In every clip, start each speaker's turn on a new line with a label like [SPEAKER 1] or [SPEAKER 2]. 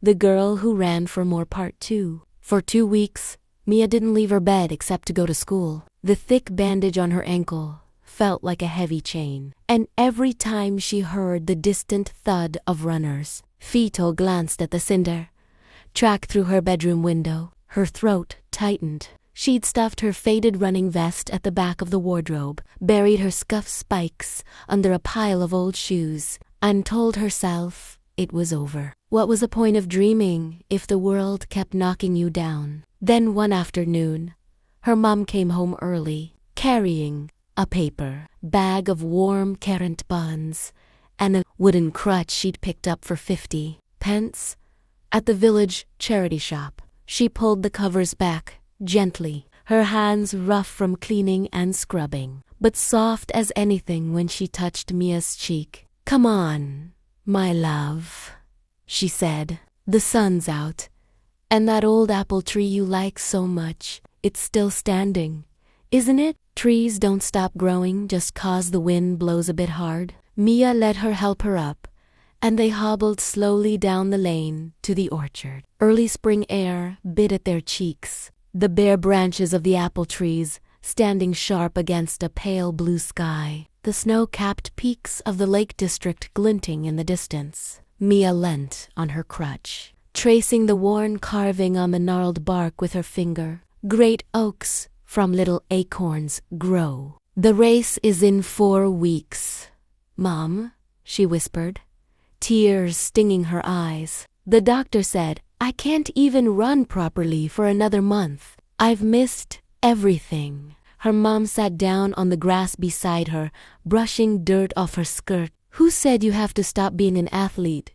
[SPEAKER 1] The Girl Who Ran for More Part 2. For 2 weeks, Mia didn't leave her bed except to go to school. The thick bandage on her ankle felt like a heavy chain, and every time she heard the distant thud of runners' feet or glanced at the cinder track through her bedroom window, her throat tightened. She'd stuffed her faded running vest at the back of the wardrobe, buried her scuffed spikes under a pile of old shoes, and told herself it was over. What was the point of dreaming if the world kept knocking you down? Then one afternoon, her mom came home early, carrying a paper bag of warm currant buns and a wooden crutch she'd picked up for 50 pence at the village charity shop. She pulled the covers back gently, her hands rough from cleaning and scrubbing, but soft as anything when she touched Mia's cheek. "Come on, my love," she said. "The sun's out, and that old apple tree you like so much, it's still standing, isn't it? Trees don't stop growing just 'cause the wind blows a bit hard." Mia let her help her up, and they hobbled slowly down the lane to the orchard. Early spring air bit at their cheeks, the bare branches of the apple trees standing sharp against a pale blue sky, the snow-capped peaks of the Lake District glinting in the distance. Mia leant on her crutch, tracing the worn carving on the gnarled bark with her finger. Great oaks from little acorns grow. "The race is in 4 weeks, Mom," she whispered, tears stinging her eyes. "The doctor said I can't even run properly for another month. I've missed everything." Her mom sat down on the grass beside her, brushing dirt off her skirt. "Who said you have to stop being an athlete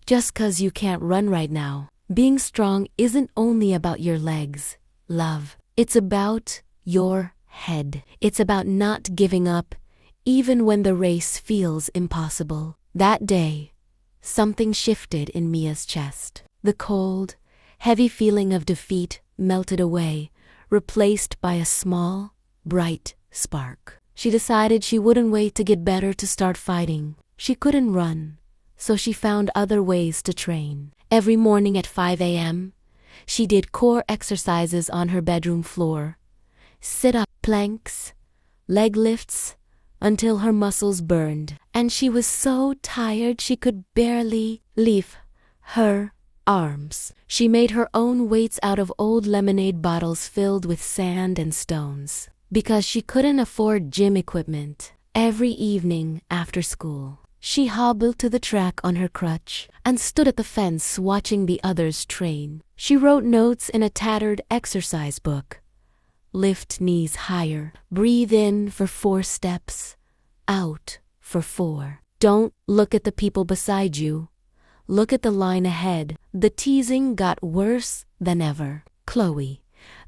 [SPEAKER 1] just 'cause you can't run right now? Being strong isn't only about your legs, love. It's about your head. It's about not giving up, even when the race feels impossible." That day, something shifted in Mia's chest. The cold, heavy feeling of defeat melted away, replaced by a small, bright spark. She decided she wouldn't wait to get better to start fighting. She couldn't run, so she found other ways to train. Every morning at 5 a.m., she did core exercises on her bedroom floor, sit-up planks, leg lifts, until her muscles burned, and she was so tired she could barely leave her arms. She made her own weights out of old lemonade bottles filled with sand and stones. Because she couldn't afford gym equipment, every evening after school, she hobbled to the track on her crutch and stood at the fence watching the others train. She wrote notes in a tattered exercise book. Lift knees higher. Breathe in for 4 steps. Out for 4. Don't look at the people beside you. Look at the line ahead. The teasing got worse than ever. Chloe,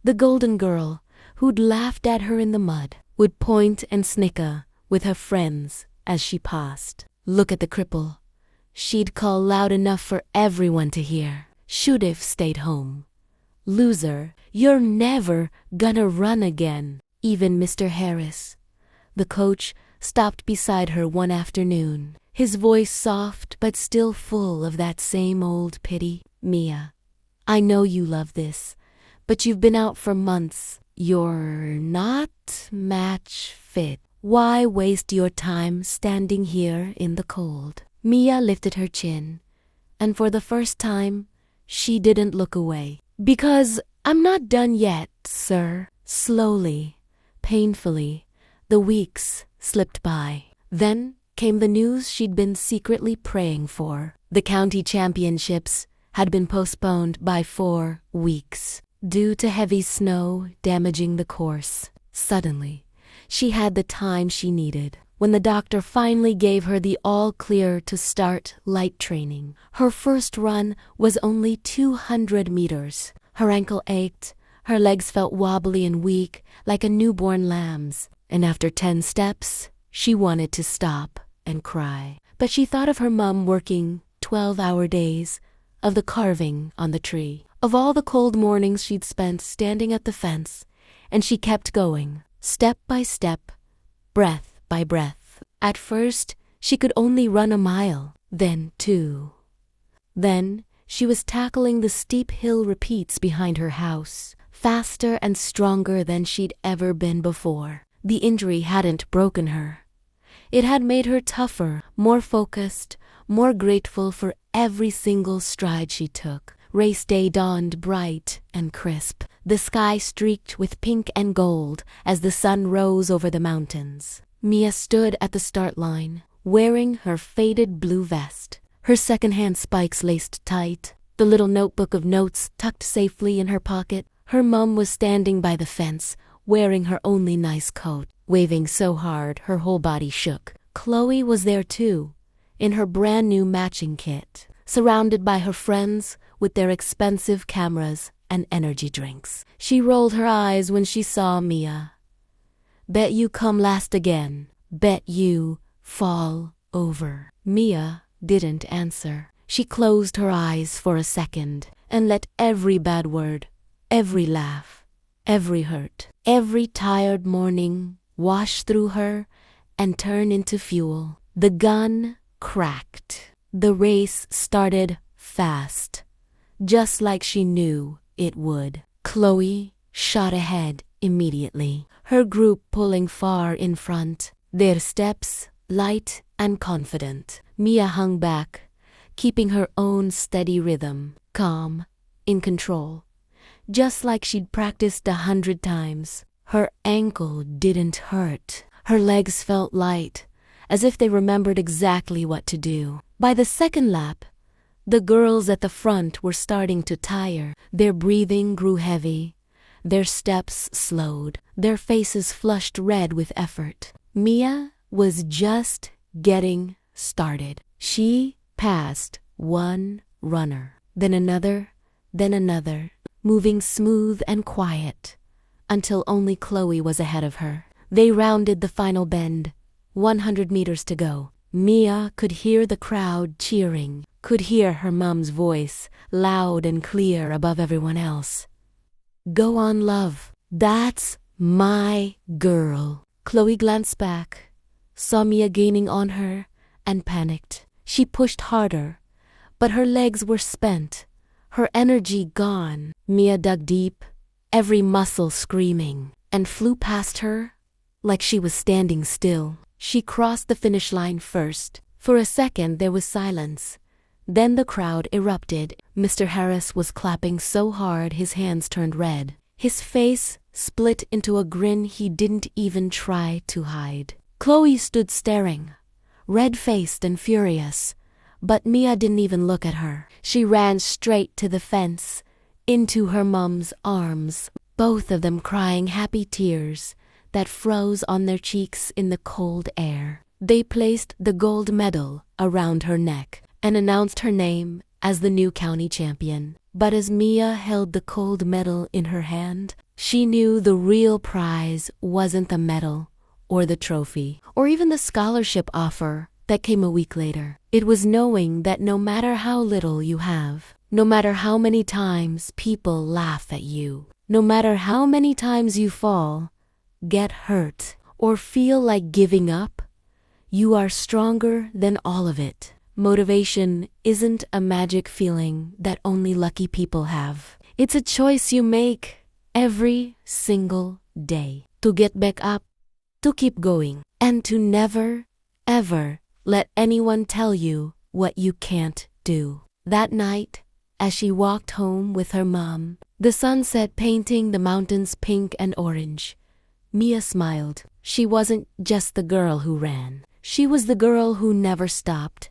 [SPEAKER 1] the golden girl who'd laughed at her in the mud, would point and snicker with her friends as she passed. Look at the cripple. She'd call loud enough for everyone to hear. Should've stayed home. Loser, you're never gonna run again. Even Mr. Harris, the coach, stopped beside her one afternoon, his voice soft but still full of that same old pity. "Mia, I know you love this, but you've been out for months. You're not match fit. Why waste your time standing here in the cold?" Mia lifted her chin, and for the first time, she didn't look away. "Because I'm not done yet, sir." Slowly, painfully, the weeks slipped by. Then came the news she'd been secretly praying for. The county championships had been postponed by 4 weeks due to heavy snow damaging the course. Suddenly, she had the time she needed. When the doctor finally gave her the all-clear to start light training, her first run was only 200 meters. Her ankle ached, her legs felt wobbly and weak like a newborn lamb's, and after 10 steps, she wanted to stop and cry. But she thought of her mom working 12-hour days, of the carving on the tree, of all the cold mornings she'd spent standing at the fence, and she kept going, step by step, breath by breath. At first, she could only run a mile, then 2. Then She was tackling the steep hill repeats behind her house, faster and stronger than she'd ever been before. The injury hadn't broken her. It had made her tougher, more focused, more grateful for every single stride she took. Race day dawned bright and crisp. The sky streaked with pink and gold as the sun rose over the mountains. Mia stood at the start line, wearing her faded blue vest, her secondhand spikes laced tight, the little notebook of notes tucked safely in her pocket. Her mum was standing by the fence, wearing her only nice coat, waving so hard her whole body shook. Chloe was there too, in her brand new matching kit, surrounded by her friends with their expensive cameras and energy drinks. She rolled her eyes when she saw Mia. Bet you come last again. Bet you fall over. Mia didn't answer. She closed her eyes for a second and let every bad word, every laugh, every hurt, every tired morning wash through her and turn into fuel. The gun cracked. The race started fast, just like she knew it would. Chloe shot ahead immediately, her group pulling far in front, their steps light and confident. Mia hung back, keeping her own steady rhythm, calm, in control, just like she'd practiced 100 times. Her ankle didn't hurt. Her legs felt light, as if they remembered exactly what to do. By the second lap, the girls at the front were starting to tire. Their breathing grew heavy, their steps slowed, their faces flushed red with effort. Mia was just getting started. She passed one runner, then another, moving smooth and quiet, until only Chloe was ahead of her. They rounded the final bend, 100 meters to go. Mia could hear the crowd cheering, could hear her mom's voice, loud and clear above everyone else. Go on, love. That's my girl. Chloe glanced back, saw Mia gaining on her, and panicked. She pushed harder, but her legs were spent, her energy gone. Mia dug deep, every muscle screaming, and flew past her like she was standing still. She crossed the finish line first. For a second there was silence. Then the crowd erupted. Mr. Harris was clapping so hard his hands turned red. His face split into a grin he didn't even try to hide. Chloe stood staring, red-faced and furious, but Mia didn't even look at her. She ran straight to the fence, into her mom's arms, both of them crying happy tears that froze on their cheeks in the cold air. They placed the gold medal around her neck and announced her name as the new county champion. But as Mia held the gold medal in her hand, she knew the real prize wasn't the medal or the trophy or even the scholarship offer that came a week later. It was knowing that no matter how little you have, no matter how many times people laugh at you, no matter how many times you fall, get hurt, or feel like giving up, you are stronger than all of it. Motivation isn't a magic feeling that only lucky people have. It's a choice you make every single day to get back up, to keep going, and to never, ever let anyone tell you what you can't do. That night, as she walked home with her mom, the sunset painting the mountains pink and orange, Mia smiled. She wasn't just the girl who ran. She was the girl who never stopped,